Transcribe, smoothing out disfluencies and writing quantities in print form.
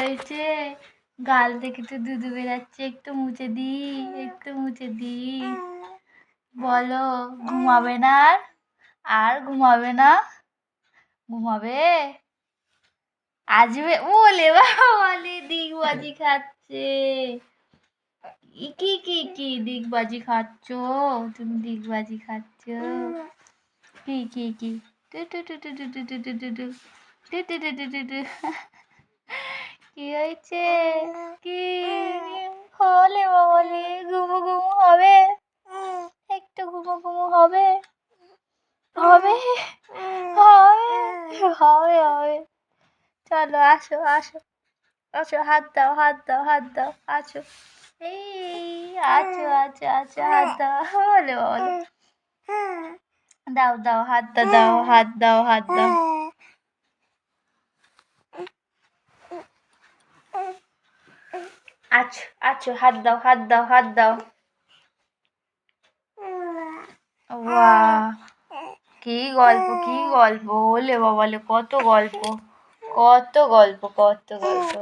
হয়েছে? গাল থেকে তো দুধু বেরাচ্ছে, একটু মুছে দি, একটু মুছে দি। বলো ঘুমাবে না আর ঘুমাবে না? ঘুমাবে? আসবে ওলে বাবালে, ডিগবাজি খাচ্ছে। কি কি কি ডিগবাজি খাচ্ছ? তুমি ডিগবাজি খাচ্ছ? কি কি কি? টু টু টু টু টু টু টু টু টু টু টু টু টু টু টু টু। কি হয়েছে? কি হলে বাবালে, ঘুমু ঘুমু হবে? একটু ঘুমু ঘুমু হবে? হবে হবে হবে হবে। চলো আসো আসো আসো, হাত দাও হাত দাও হাত দাও, আছো এই আছো আছো আছো, হাত দাও বলে বলে, দাও দাও হাতটা দাও, হাত দাও হাত দাও। আছো আছো, হাত দাও হাত দাও হাত দাও। বাহ, কি গল্প কি গল্প, ওলে বাবালে, কত গল্প কত গল্প কত গল্প।